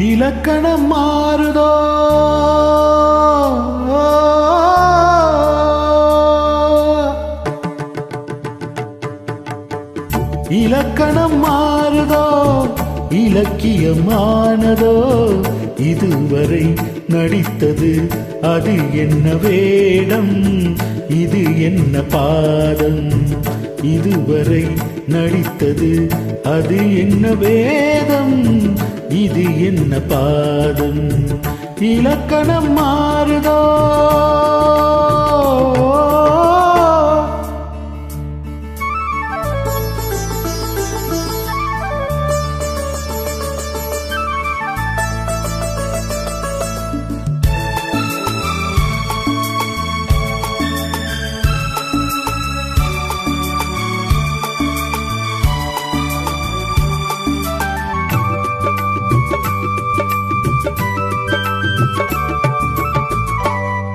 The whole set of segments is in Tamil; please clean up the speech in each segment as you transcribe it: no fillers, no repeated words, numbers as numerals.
இலக்கணம் மாறுதோ இலக்கணம் மாறுதோ இலக்கியமானதோ இதுவரை நடித்தது அது என்ன வேடம் இது என்ன பாதம் இதுவரை நடித்தது அது என்ன வேதம் இது என்ன பாதம் இலக்கணம் மாறுதோ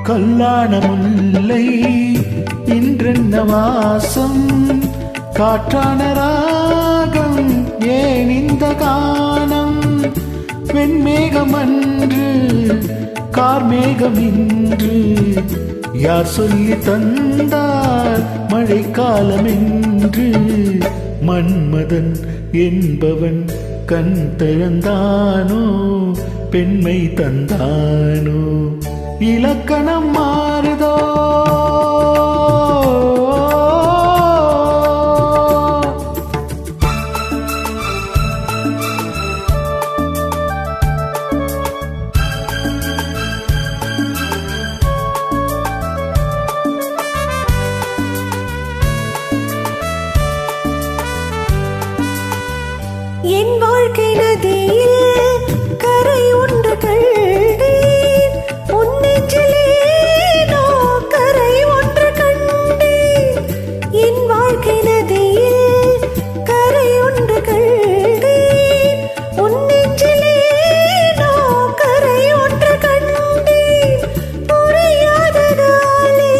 கல்லான முல்லை இன்றென்ன வாசம் காற்றான ராகம் ஏன் இந்த கானம் வெண்மேகம் அன்று கார்மேகம் இன்று யார் சொல்லி தந்தார் மழைக்காலம் என்று மன்மதன் என்பவன் கண் திறந்தானோ பெண்மை தந்தானோ இலக்கணம் மாறுதோ என் வாழ்க்கை நதியில் கரை ஒன்று கண்டேன் உன் நெஞ்சிலேனோ கரை ஒன்று கண்டேன் என் வாழ்க்கை நதியில் கரை ஒன்று கண்டேன் உன் நெஞ்சிலேனோ கரை ஒன்று கண்டேன் புரியாததாலே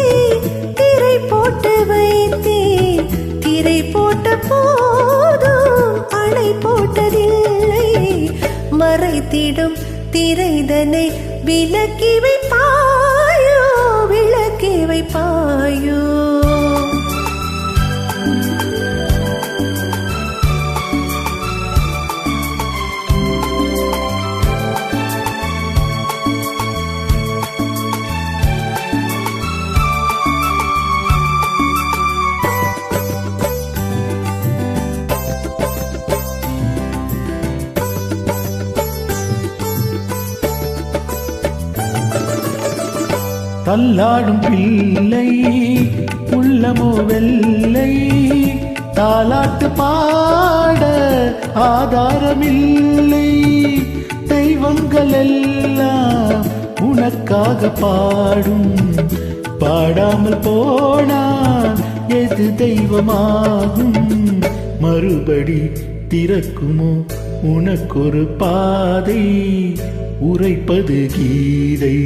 திரை போட்டு வைத்தேன் திரை போட்ட போதும் அணை போட்டதில்லை மறைத்திடும் திரைதனை விலக்கி வைப்பாயோ விலக்கி வைப்பாயோ தள்ளாடும் பிள்ளை உள்ளமோ வெள்ளை தாலாட்டு பாட ஆதாரமில்லை தெய்வங்கள் எல்லாம் உனக்காக பாடும் பாடாமல் போனால் எது தெய்வமாகும் மறுபடி திறக்குமோ உனக்கொரு பாதை உரைப்பது கீதை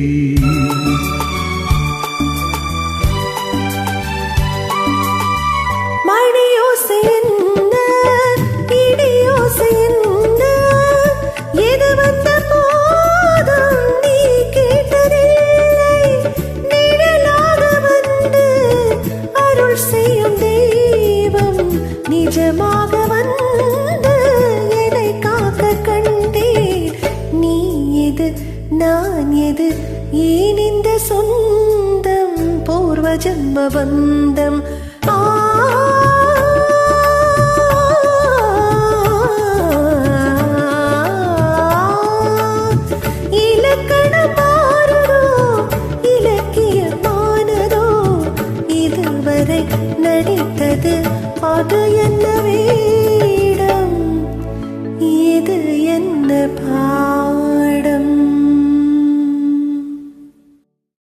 நிஜமாக வந்து என்னை காக்க கண்டேன் நீ எது நான் எது ஏன் இந்த சொந்தம் பூர்வ ஜன்ம பந்தம் இலக்கணம் மாறுதோ இலக்கியமானதோ இதுவரை நடித்தது அது என்ன வேடம் இது என்ன